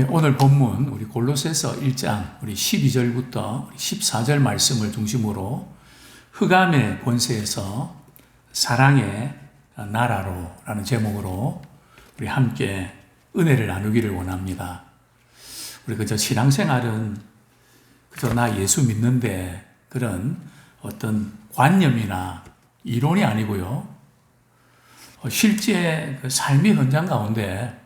오늘 본문 우리 골로새서 1장 우리 12절부터 14절 말씀을 중심으로 흑암의 권세에서 사랑의 나라로 라는 제목으로 우리 함께 은혜를 나누기를 원합니다. 우리 그저 신앙생활은 그저 나 예수 믿는데 그런 어떤 관념이나 이론이 아니고요. 실제 그 삶의 현장 가운데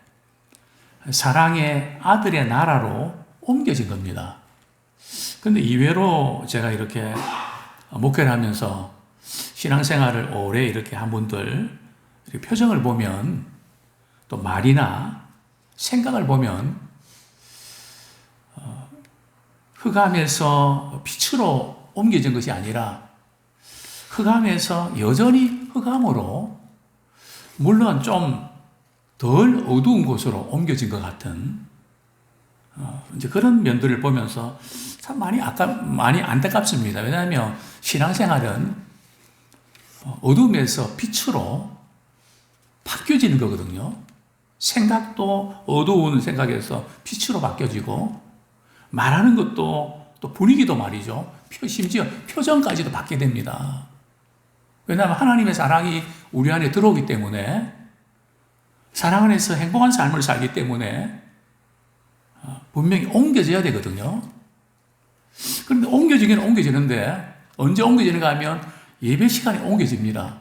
사랑의 아들의 나라로 옮겨진 겁니다. 그런데 이외로 제가 이렇게 목회를 하면서 신앙생활을 오래 이렇게 한 분들 이렇게 표정을 보면 또 말이나 생각을 보면 흑암에서 빛으로 옮겨진 것이 아니라 흑암에서 여전히 흑암으로 물론 좀 덜 어두운 곳으로 옮겨진 것 같은 이제 그런 면들을 보면서 참 많이 안타깝습니다. 왜냐하면 신앙생활은 어둠에서 빛으로 바뀌어지는 거거든요. 생각도 어두운 생각에서 빛으로 바뀌어지고 말하는 것도 또 분위기도 말이죠. 심지어 표정까지도 바뀌게 됩니다. 왜냐하면 하나님의 사랑이 우리 안에 들어오기 때문에 사랑 안에서 행복한 삶을 살기 때문에 분명히 옮겨져야 되거든요. 그런데 옮겨지기는 옮겨지는데 언제 옮겨지는가 하면 예배 시간에 옮겨집니다.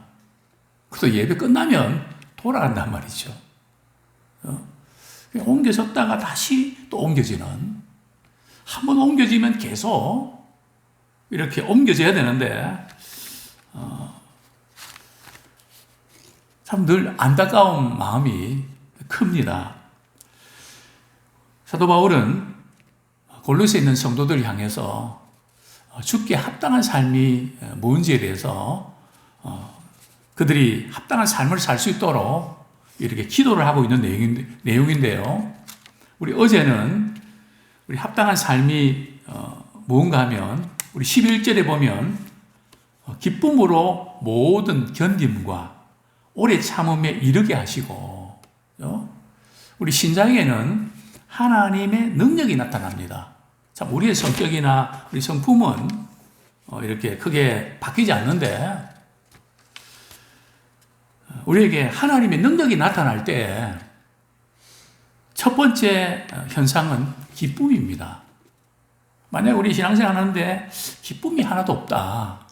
그래서 예배 끝나면 돌아간단 말이죠. 옮겨졌다가 다시 또 옮겨지는, 한 번 옮겨지면 계속 이렇게 옮겨져야 되는데 참 늘 안타까운 마음이 큽니다. 사도 바울은 골로새에 있는 성도들을 향해서 죽기에 합당한 삶이 뭔지에 대해서 그들이 합당한 삶을 살 수 있도록 이렇게 기도를 하고 있는 내용인데요. 우리 어제는 우리 합당한 삶이 뭔가 하면 우리 11절에 보면 기쁨으로 모든 견딤과 오래 참음에 이르게 하시고, 우리 신자에게는 하나님의 능력이 나타납니다. 참 우리의 성격이나 우리 성품은 이렇게 크게 바뀌지 않는데 우리에게 하나님의 능력이 나타날 때 첫 번째 현상은 기쁨입니다. 만약 우리 신앙생활 하는데 기쁨이 하나도 없다.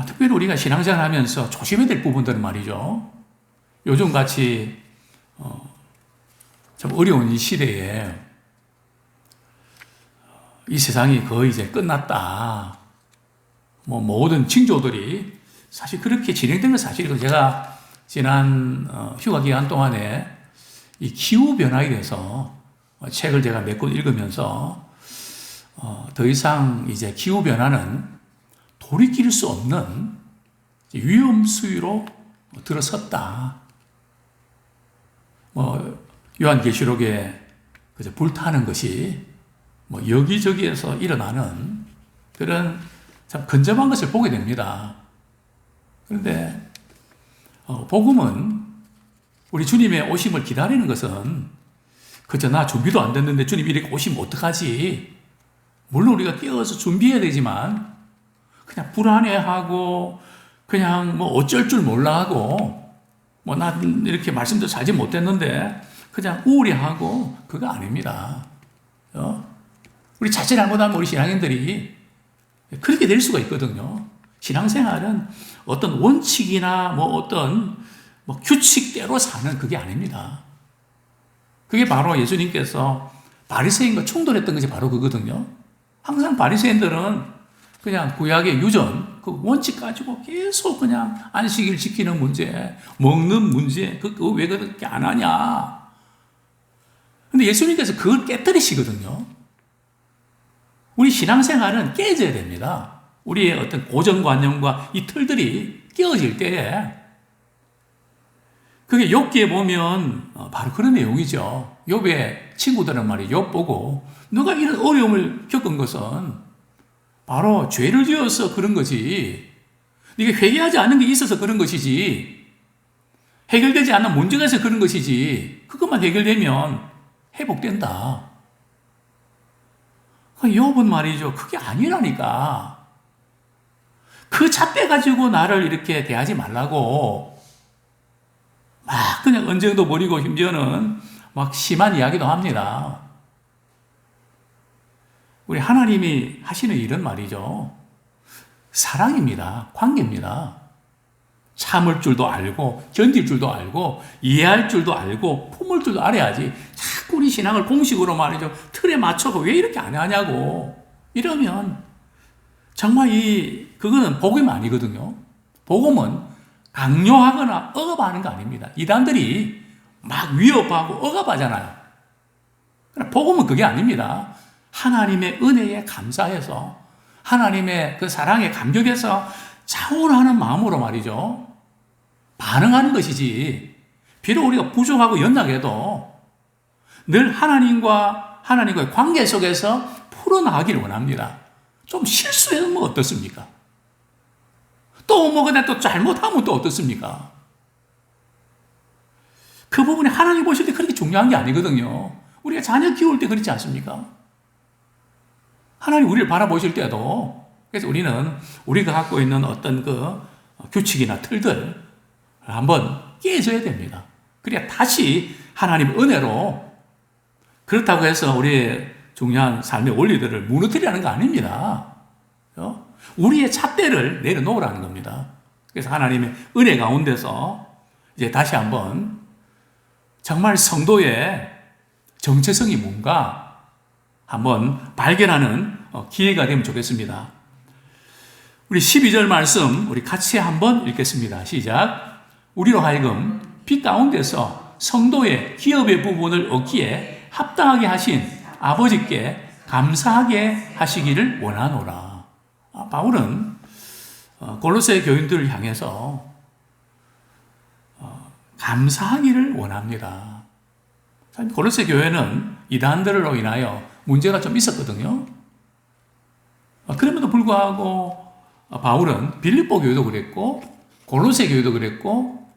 특별히 우리가 신앙생활 하면서 조심해야 될 부분들은 말이죠. 요즘같이 참 어려운 이 시대에 이 세상이 거의 이제 끝났다. 모든 징조들이 사실 그렇게 진행된 건 사실이고, 제가 지난 휴가 기간 동안에 이 기후변화에 대해서 책을 제가 몇 권 읽으면서 더 이상 이제 기후변화는 돌이킬 수 없는 위험 수위로 들어섰다. 요한계시록에 불타는 것이 여기저기에서 일어나는 그런 참 근접한 것을 보게 됩니다. 그런데 복음은 우리 주님의 오심을 기다리는 것은 그저 나 준비도 안 됐는데 주님 이렇게 오시면 어떡하지? 물론 우리가 깨어서 준비해야 되지만 그냥 불안해하고 그냥 어쩔 줄 몰라 하고 나 이렇게 말씀도 잘지 못했는데 그냥 우울해하고 그거 아닙니다. 우리 자칫 잘못하면 우리 신앙인들이 그렇게 될 수가 있거든요. 신앙생활은 어떤 원칙이나 어떤 규칙대로 사는 그게 아닙니다. 그게 바로 예수님께서 바리새인과 충돌했던 것이 바로 그거든요. 항상 바리새인들은 그냥 구약의 유전, 그 원칙 가지고 계속 그냥 안식일 지키는 문제, 먹는 문제, 그거 왜 그렇게 안 하냐. 근데 예수님께서 그걸 깨뜨리시거든요. 우리 신앙생활은 깨져야 됩니다. 우리의 어떤 고정관념과 이 틀들이 깨어질 때에, 그게 욥기에 보면 바로 그런 내용이죠. 욥의 친구들은 말이죠. 욥 보고 너가 이런 어려움을 겪은 것은 바로 죄를 지어서 그런 거지. 네가 회개하지 않은 게 있어서 그런 것이지. 해결되지 않는 문제가 있어서 그런 것이지 그것만 해결되면 회복된다. 욥은 말이죠. 그게 아니라니까. 그 잣대 가지고 나를 이렇게 대하지 말라고 막 그냥 언쟁도 벌이고 심지어는 막 심한 이야기도 합니다. 우리 하나님이 하시는 일은 말이죠. 사랑입니다. 관계입니다. 참을 줄도 알고 견딜 줄도 알고 이해할 줄도 알고 품을 줄도 알아야지 자꾸 우리 신앙을 공식으로 말이죠. 틀에 맞춰서 왜 이렇게 안 하냐고 이러면 정말 그거는 복음이 아니거든요. 복음은 강요하거나 억압하는 거 아닙니다. 이단들이 막 위협하고 억압하잖아요. 그러나 복음은 그게 아닙니다. 하나님의 은혜에 감사해서 하나님의 그 사랑에 감격해서 자원하는 마음으로 말이죠. 반응하는 것이지. 비록 우리가 부족하고 연약해도 늘 하나님과의 관계 속에서 풀어나가기를 원합니다. 좀 실수하면 어떻습니까? 또 그냥 또 잘못하면 또 어떻습니까? 그 부분이 하나님 보실 때 그렇게 중요한 게 아니거든요. 우리가 자녀 키울 때 그렇지 않습니까? 하나님 우리를 바라보실 때도 그래서 우리는 우리가 갖고 있는 어떤 그 규칙이나 틀들 한번 깨져야 됩니다. 그래야 다시 하나님 은혜로 그렇다고 해서 우리의 중요한 삶의 원리들을 무너뜨리라는 거 아닙니다. 우리의 잣대를 내려놓으라는 겁니다. 그래서 하나님의 은혜 가운데서 이제 다시 한번 정말 성도의 정체성이 뭔가 한번 발견하는 기회가 되면 좋겠습니다. 우리 12절 말씀 우리 같이 한번 읽겠습니다. 시작. 우리로 하여금 빛 가운데서 성도의 기업의 부분을 얻기에 합당하게 하신 아버지께 감사하게 하시기를 원하노라. 바울은 골로새 교인들을 향해서 감사하기를 원합니다. 골로새 교회는 이단들로 인하여 문제가 좀 있었거든요. 그럼에도 불구하고 바울은 빌립보 교회도 그랬고 골로새 교회도 그랬고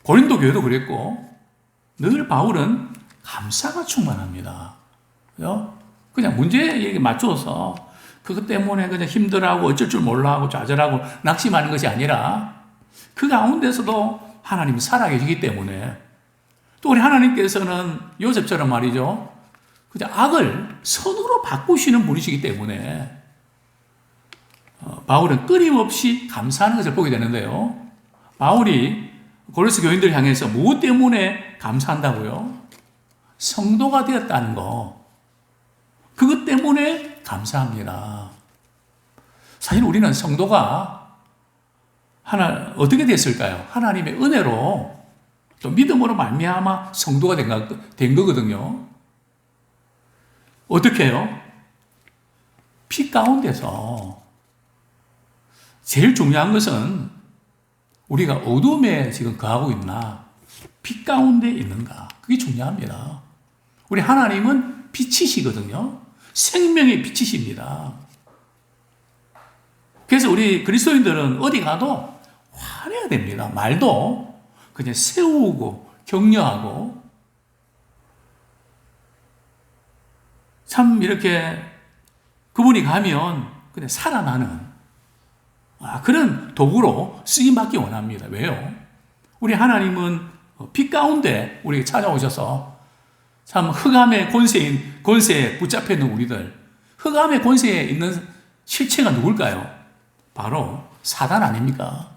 고린도 교회도 그랬고 늘 바울은 감사가 충만합니다. 그냥 문제에 맞춰서 그것 때문에 그냥 힘들어하고 어쩔 줄 몰라하고 좌절하고 낙심하는 것이 아니라 그 가운데서도 하나님이 살아계시기 때문에 또 우리 하나님께서는 요셉처럼 말이죠. 그냥 악을 선으로 바꾸시는 분이시기 때문에 바울은 끊임없이 감사하는 것을 보게 되는데요. 바울이 고린도 교인들을 향해서 무엇 때문에 감사한다고요? 성도가 되었다는 거. 그것 때문에 감사합니다. 사실 우리는 성도가 어떻게 됐을까요? 하나님의 은혜로 또 믿음으로 말미암아 성도가 된 거거든요. 어떻게 해요? 빛 가운데서 제일 중요한 것은 우리가 어둠에 지금 거하고 있나 빛 가운데 있는가 그게 중요합니다. 우리 하나님은 빛이시거든요. 생명의 빛이십니다. 그래서 우리 그리스도인들은 어디 가도 화내야 됩니다. 말도 그냥 세우고 격려하고 참 이렇게 그분이 가면 그냥 살아나는 그런 도구로 쓰임받기 원합니다. 왜요? 우리 하나님은 빛 가운데 우리에게 찾아오셔서 참 흑암의 권세에 붙잡혀 있는 우리들, 흑암의 권세에 있는 실체가 누굴까요? 바로 사단 아닙니까?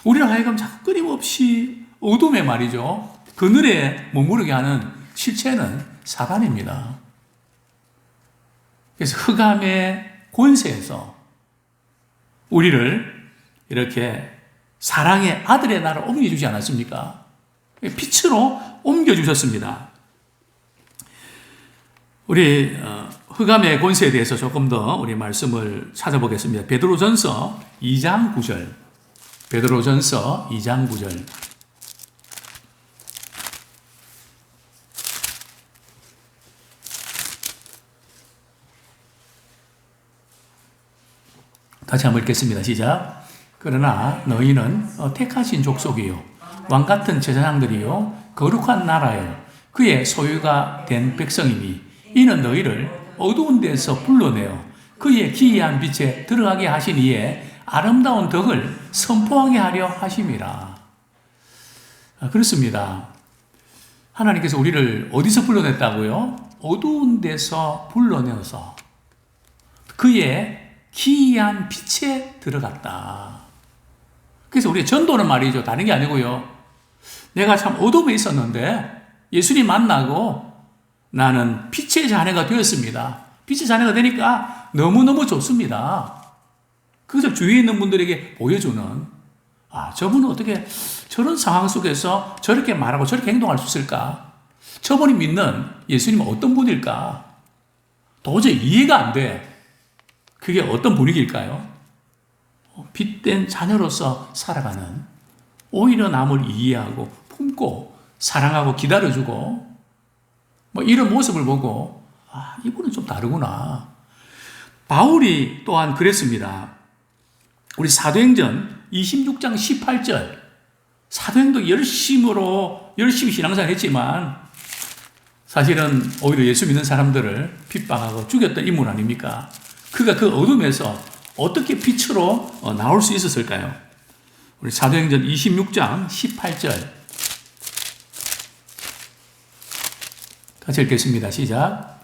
우리를 하여금 자꾸 끊임없이 어둠에 말이죠. 그늘에 머무르게 하는 실체는 사단입니다. 그래서 흑암의 권세에서 우리를 이렇게 사랑의 아들의 나라로 옮겨주지 않았습니까? 빛으로 옮겨주셨습니다. 우리 흑암의 권세에 대해서 조금 더 우리 말씀을 찾아보겠습니다. 베드로전서 2장 9절. 베드로전서 2장 9절. 다시 한번 읽겠습니다. 시작. 그러나 너희는 택하신 족속이요 왕 같은 제사장들이요 거룩한 나라요 그의 소유가 된 백성이니 이는 너희를 어두운 데서 불러내어 그의 기이한 빛에 들어가게 하신 이에 아름다운 덕을 선포하게 하려 하심이라. 그렇습니다. 하나님께서 우리를 어디서 불러냈다고요? 어두운 데서 불러내어서 그의 기이한 빛에 들어갔다. 그래서 우리 전도는 말이죠. 다른 게 아니고요. 내가 참 어둠에 있었는데 예수님 만나고 나는 빛의 자녀가 되었습니다. 빛의 자녀가 되니까 너무너무 좋습니다. 그것을 주위에 있는 분들에게 보여주는, 저분은 어떻게 저런 상황 속에서 저렇게 말하고 저렇게 행동할 수 있을까? 저분이 믿는 예수님은 어떤 분일까? 도저히 이해가 안 돼. 그게 어떤 분위기일까요? 빛된 자녀로서 살아가는, 오히려 남을 이해하고 품고 사랑하고 기다려주고 이런 모습을 보고 이분은 좀 다르구나. 바울이 또한 그랬습니다. 우리 사도행전 26장 18절 사도행도 열심히 신앙생활 했지만 사실은 오히려 예수 믿는 사람들을 핍박하고 죽였던 인물 아닙니까? 그가 그 어둠에서 어떻게 빛으로 나올 수 있었을까요? 우리 사도행전 26장 18절 같이 읽겠습니다. 시작.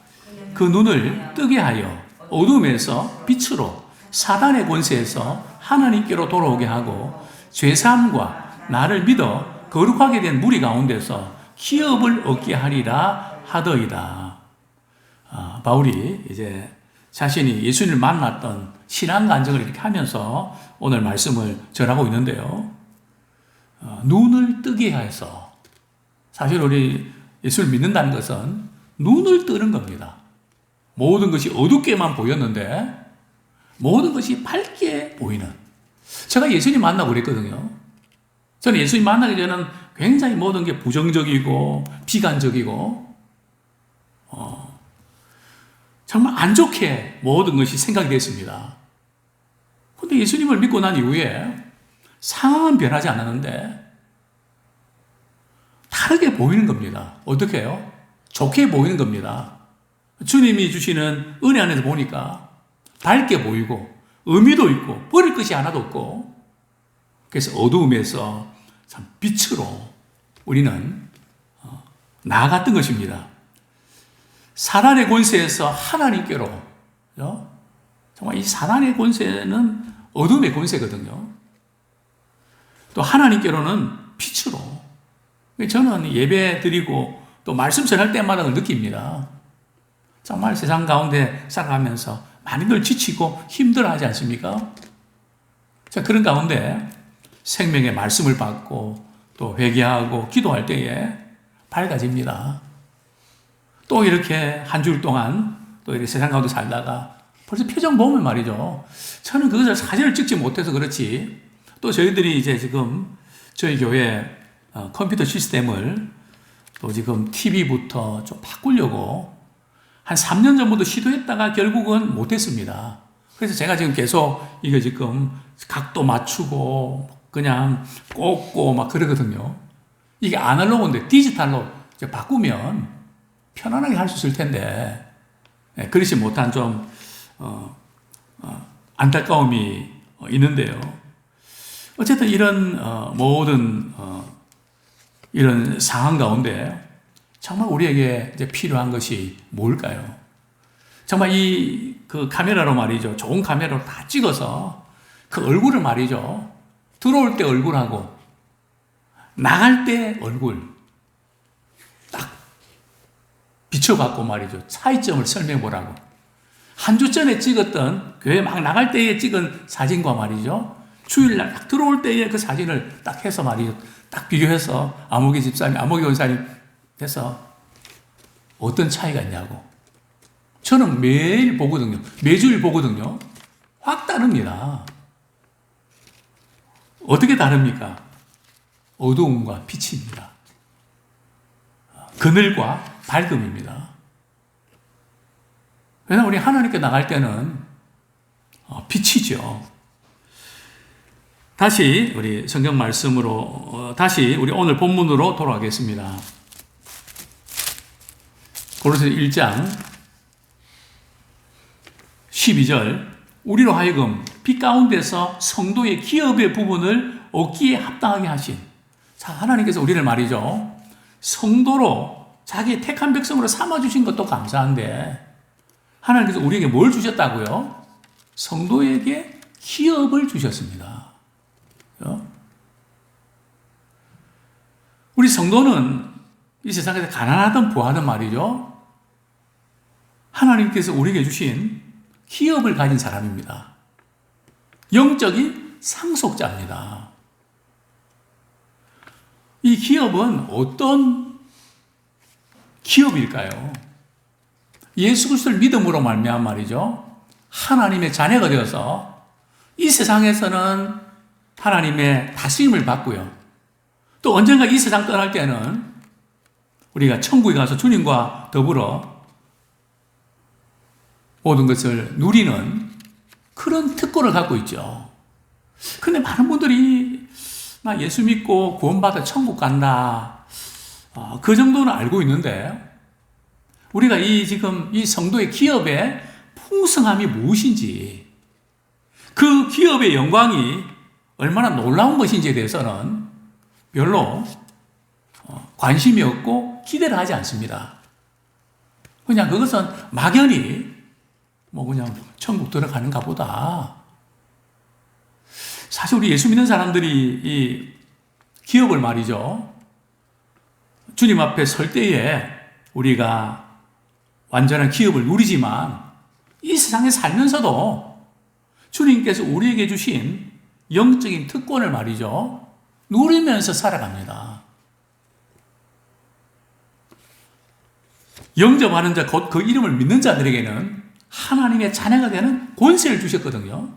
그 눈을 뜨게 하여 어둠에서 빛으로 사단의 권세에서 하나님께로 돌아오게 하고 죄사함과 나를 믿어 거룩하게 된 무리 가운데서 기업을 얻게 하리라 하더이다. 바울이 이제 자신이 예수님을 만났던 신앙 간증을 이렇게 하면서 오늘 말씀을 전하고 있는데요. 눈을 뜨게 해서 사실 우리 예수를 믿는다는 것은 눈을 뜨는 겁니다. 모든 것이 어둡게만 보였는데 모든 것이 밝게 보이는. 제가 예수님 만나고 그랬거든요. 저는 예수님 만나기 전에는 굉장히 모든 게 부정적이고 비관적이고 정말 안 좋게 모든 것이 생각이 됐습니다. 그런데 예수님을 믿고 난 이후에 상황은 변하지 않았는데 다르게 보이는 겁니다. 어떻게 해요? 좋게 보이는 겁니다. 주님이 주시는 은혜 안에서 보니까 밝게 보이고 의미도 있고 버릴 것이 하나도 없고 그래서 어두움에서 참 빛으로 우리는 나아갔던 것입니다. 사단의 권세에서 하나님께로 정말 이 사단의 권세는 어둠의 권세거든요. 또 하나님께로는 빛으로 저는 예배 드리고 또 말씀 전할 때마다 느낍니다. 정말 세상 가운데 살아가면서 많이들 지치고 힘들어하지 않습니까? 자, 그런 가운데 생명의 말씀을 받고 또 회개하고 기도할 때에 밝아집니다. 또 이렇게 한 주일 동안 또 이렇게 세상 가운데 살다가 벌써 표정 보면 말이죠. 저는 그것을 사진을 찍지 못해서 그렇지 또 저희들이 이제 지금 저희 교회 컴퓨터 시스템을 또 지금 TV부터 좀 바꾸려고 한 3년 전부터 시도했다가 결국은 못했습니다. 그래서 제가 지금 계속 이거 지금 각도 맞추고 그냥 꽂고 막 그러거든요. 이게 아날로그인데 디지털로 이제 바꾸면 편안하게 할 수 있을 텐데 그렇지 못한 좀 안타까움이 있는데요. 어쨌든 이런 모든 이런 상황 가운데 정말 우리에게 이제 필요한 것이 뭘까요? 정말 그 카메라로 말이죠. 좋은 카메라로 다 찍어서 그 얼굴을 말이죠. 들어올 때 얼굴하고 나갈 때 얼굴 딱 비춰갖고 말이죠. 차이점을 설명해 보라고. 한 주 전에 찍었던 교회 막 나갈 때에 찍은 사진과 말이죠. 주일날 딱 들어올 때에 그 사진을 딱 해서 말이죠. 딱 비교해서 아무개 집사님, 아무개 원사님 해서 어떤 차이가 있냐고. 저는 매일 보거든요. 매주일 보거든요. 확 다릅니다. 어떻게 다릅니까? 어두움과 빛입니다. 그늘과 밝음입니다. 왜냐하면 우리 하나님께 나갈 때는 빛이죠. 다시 우리 성경 말씀으로 다시 우리 오늘 본문으로 돌아가겠습니다. 고린도서 1장 12절 우리로 하여금 빛 가운데서 성도의 기업의 부분을 얻기에 합당하게 하신 자 하나님께서 우리를 말이죠. 성도로 자기의 택한 백성으로 삼아주신 것도 감사한데 하나님께서 우리에게 뭘 주셨다고요? 성도에게 기업을 주셨습니다. 우리 성도는 이 세상에서 가난하든 부하든 말이죠. 하나님께서 우리에게 주신 기업을 가진 사람입니다. 영적인 상속자입니다. 이 기업은 어떤 기업일까요? 예수 그리스도를 믿음으로 말미암아 말이죠. 하나님의 자녀가 되어서 이 세상에서는 하나님의 다스림을 받고요. 또 언젠가 이 세상 떠날 때는 우리가 천국에 가서 주님과 더불어 모든 것을 누리는 그런 특권을 갖고 있죠. 근데 많은 분들이 나 예수 믿고 구원받아 천국 간다. 그 정도는 알고 있는데 우리가 지금 이 성도의 기업의 풍성함이 무엇인지 그 기업의 영광이 얼마나 놀라운 것인지에 대해서는 별로 관심이 없고 기대를 하지 않습니다. 그냥 그것은 막연히 그냥 천국 들어가는가 보다. 사실 우리 예수 믿는 사람들이 이 기업을 말이죠. 주님 앞에 설 때에 우리가 완전한 기업을 누리지만 이 세상에 살면서도 주님께서 우리에게 주신 영적인 특권을 말이죠. 누리면서 살아갑니다. 영접하는 자, 곧 그 이름을 믿는 자들에게는 하나님의 자녀가 되는 권세를 주셨거든요.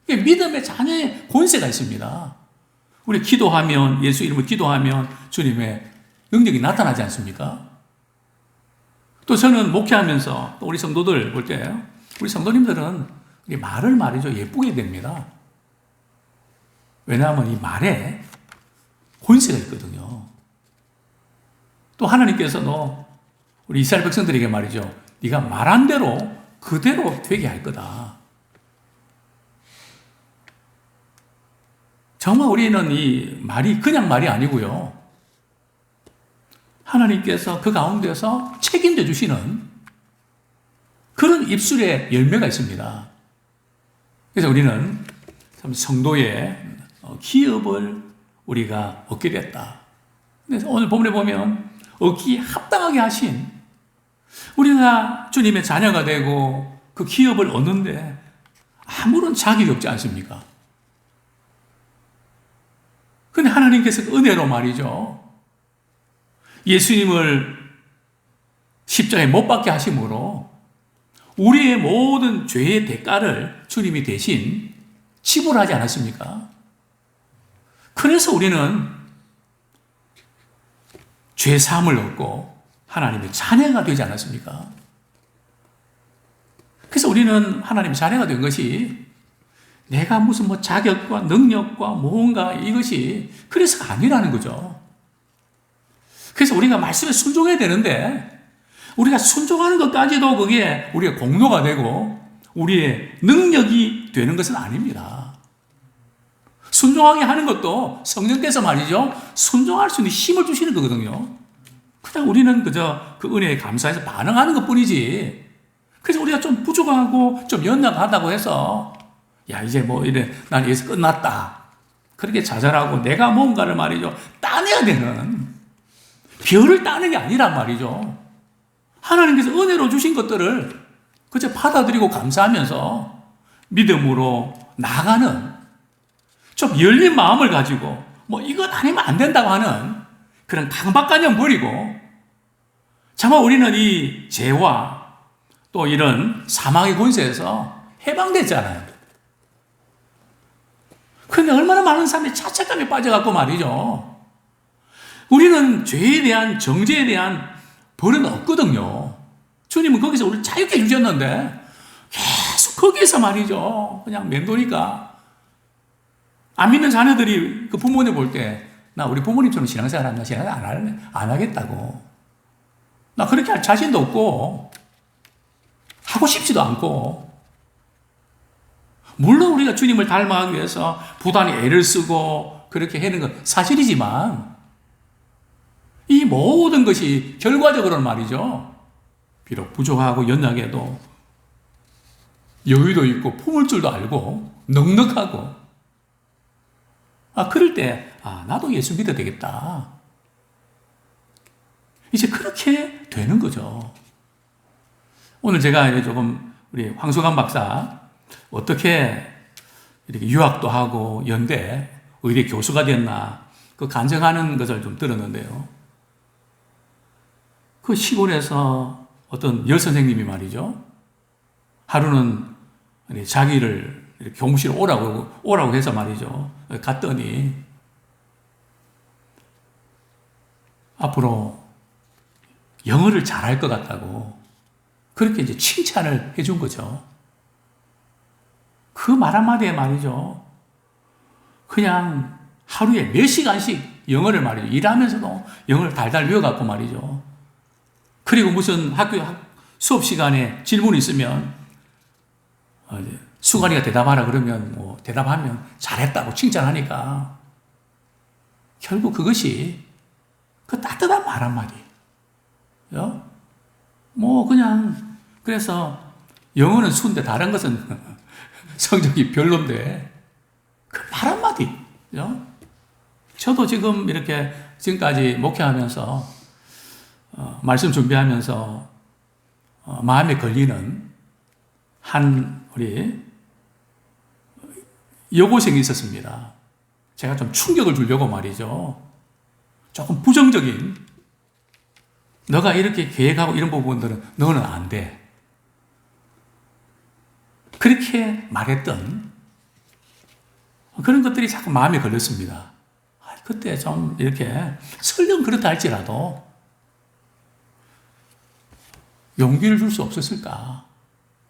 믿음의 자녀의 권세가 있습니다. 우리 기도하면, 예수 이름으로 기도하면 주님의 능력이 나타나지 않습니까? 또 저는 목회하면서 또 우리 성도들 볼 때, 우리 성도님들은 우리 말을 말이죠. 예쁘게 됩니다. 왜냐하면 이 말에 권세가 있거든요. 또 하나님께서도 우리 이스라엘 백성들에게 말이죠. 네가 말한 대로 그대로 되게 할 거다. 정말 우리는 이 말이 그냥 말이 아니고요. 하나님께서 그 가운데서 책임져 주시는 그런 입술의 열매가 있습니다. 그래서 우리는 참 성도의 기업을 우리가 얻게 됐다. 그래서 오늘 본문에 보면 얻기에 합당하게 하신 우리가 주님의 자녀가 되고 그 기업을 얻는데 아무런 자격이 없지 않습니까? 그런데 하나님께서 그 은혜로 말이죠. 예수님을 십자가에 못 박게 하심으로 우리의 모든 죄의 대가를 주님이 대신 지불하지 않았습니까? 그래서 우리는 죄사함을 얻고 하나님의 자녀가 되지 않았습니까? 그래서 우리는 하나님의 자녀가 된 것이 내가 무슨 자격과 능력과 무언가 이것이 그래서가 아니라는 거죠. 그래서 우리가 말씀에 순종해야 되는데 우리가 순종하는 것까지도 그게 우리의 공로가 되고 우리의 능력이 되는 것은 아닙니다. 순종하게 하는 것도 성령께서 말이죠. 순종할 수 있는 힘을 주시는 거거든요. 그냥 우리는 그저 그 은혜에 감사해서 반응하는 것 뿐이지. 그래서 우리가 좀 부족하고 좀 연약하다고 해서 야 이제 이래 난 여기서 끝났다. 그렇게 좌절하고 내가 뭔가를 말이죠. 따내야 되는 별을 따는 게 아니란 말이죠. 하나님께서 은혜로 주신 것들을 그저 받아들이고 감사하면서 믿음으로 나아가는 좀 열린 마음을 가지고 이것 아니면 안 된다고 하는 그런 강박관념 버리고 정말 우리는 이 죄와 또 이런 사망의 권세에서 해방됐잖아요. 그런데 얼마나 많은 사람이 자책감에 빠져갖고 말이죠. 우리는 죄에 대한 정죄에 대한 벌은 없거든요. 주님은 거기서 우리를 자유케 주셨는데 계속 거기에서 말이죠. 그냥 맴도니까 안 믿는 자녀들이 그 부모님 볼 때, 나 우리 부모님처럼 신앙생활 한다, 신앙생활 안 하겠다고. 나 그렇게 할 자신도 없고, 하고 싶지도 않고, 물론 우리가 주님을 닮아가기 위해서 부단히 애를 쓰고 그렇게 하는 건 사실이지만, 이 모든 것이 결과적으로는 말이죠. 비록 부족하고 연약해도 여유도 있고 품을 줄도 알고 넉넉하고, 그럴 때 나도 예수 믿어야 되겠다. 이제 그렇게 되는 거죠. 오늘 제가 조금 우리 황수강 박사 어떻게 이렇게 유학도 하고 연대 의대 교수가 됐나 그 간증하는 것을 좀 들었는데요. 그 시골에서 어떤 여선생님이 말이죠. 하루는 자기를 이렇게 교무실에 오라고 해서 말이죠. 갔더니 앞으로 영어를 잘할 것 같다고 그렇게 이제 칭찬을 해준 거죠. 그 말 한마디에 말이죠. 그냥 하루에 몇 시간씩 영어를 말이죠. 일하면서도 영어를 달달 외워갖고 말이죠. 그리고 무슨 학교 수업 시간에 질문이 있으면 수관이가 대답하라 그러면 대답하면 잘했다고 칭찬하니까 결국 그것이 그 따뜻한 말 한마디. 그냥 그래서 영어는 수인데 다른 것은 성적이 별론데 그 말 한마디. 저도 지금 이렇게 지금까지 목회하면서 말씀 준비하면서 마음에 걸리는 한 우리 여고생이 있었습니다. 제가 좀 충격을 주려고 말이죠. 조금 부정적인, 너가 이렇게 계획하고 이런 부분들은 너는 안 돼. 그렇게 말했던 그런 것들이 자꾸 마음에 걸렸습니다. 그때 좀 이렇게 설령 그렇다 할지라도 용기를 줄 수 없었을까?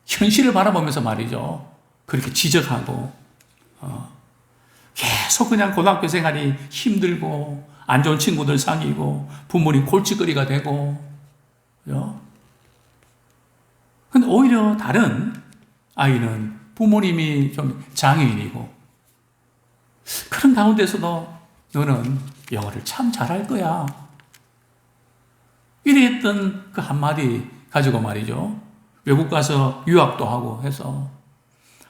현실을 바라보면서 말이죠. 그렇게 지적하고 계속 그냥 고등학교 생활이 힘들고 안 좋은 친구들 사귀고 부모님 골칫거리가 되고 근데 오히려 다른 아이는 부모님이 좀 장애인이고 그런 가운데서도 너는 영어를 참 잘할 거야. 이랬던 그 한마디 가지고 말이죠. 외국 가서 유학도 하고 해서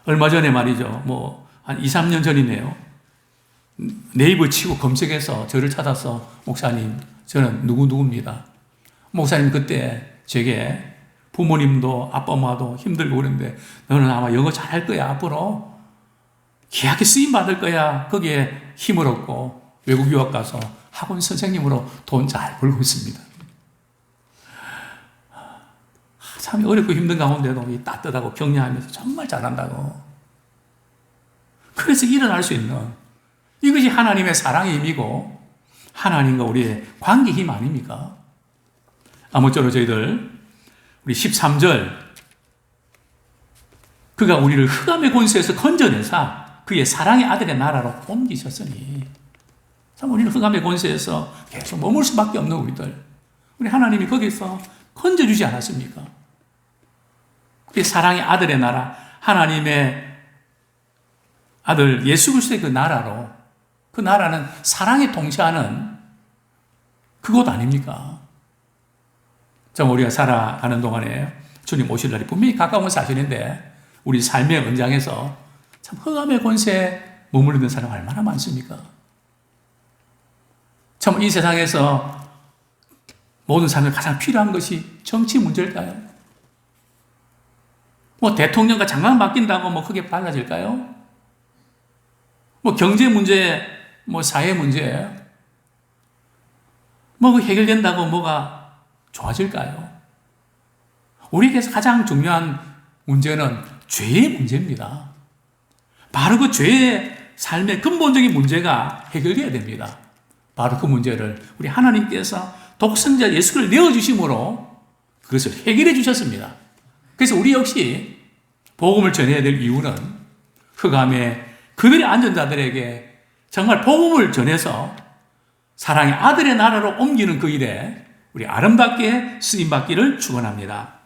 얼마 전에 말이죠. 한 2, 3년 전이네요. 네이버 치고 검색해서 저를 찾아서 목사님, 저는 누구입니다. 목사님 그때 제게 부모님도 아빠 엄마도 힘들고 그러는데 너는 아마 영어 잘할 거야. 앞으로 귀하게 쓰임 받을 거야. 거기에 힘을 얻고 외국 유학 가서 학원 선생님으로 돈 잘 벌고 있습니다. 참 어렵고 힘든 가운데도 따뜻하고 격려하면서 정말 잘한다고. 그래서 일어날 수 있는 이것이 하나님의 사랑의 힘이고 하나님과 우리의 관계 힘 아닙니까? 아무쪼록 저희들 우리 13절 그가 우리를 흑암의 권세에서 건져내사 그의 사랑의 아들의 나라로 옮기셨으니 참 우리는 흑암의 권세에서 계속 머물 수밖에 없는 우리들 우리 하나님이 거기서 건져주지 않았습니까? 그의 사랑의 아들의 나라 하나님의 아들 예수 그리스도의 그 나라로 그 나라는 사랑에 통치하는 그곳 아닙니까? 참 우리가 살아가는 동안에 주님 오실 날이 분명히 가까운 사실인데 우리 삶의 연장에서 참 흑암의 권세에 머무르는 사람 얼마나 많습니까? 참 이 세상에서 모든 사람들 가장 필요한 것이 정치 문제일까요? 대통령과 장관 바뀐다고 크게 달라질까요? 경제 문제, 사회 문제, 해결된다고 뭐가 좋아질까요? 우리에게서 가장 중요한 문제는 죄의 문제입니다. 바로 그 죄의 삶의 근본적인 문제가 해결되어야 됩니다. 바로 그 문제를 우리 하나님께서 독생자 예수를 내어주심으로 그것을 해결해 주셨습니다. 그래서 우리 역시 복음을 전해야 될 이유는 흑암에 그들의 안전자들에게 정말 복음을 전해서 사랑의 아들의 나라로 옮기는 그 일에 우리 아름답게 쓰임받기를 축원합니다.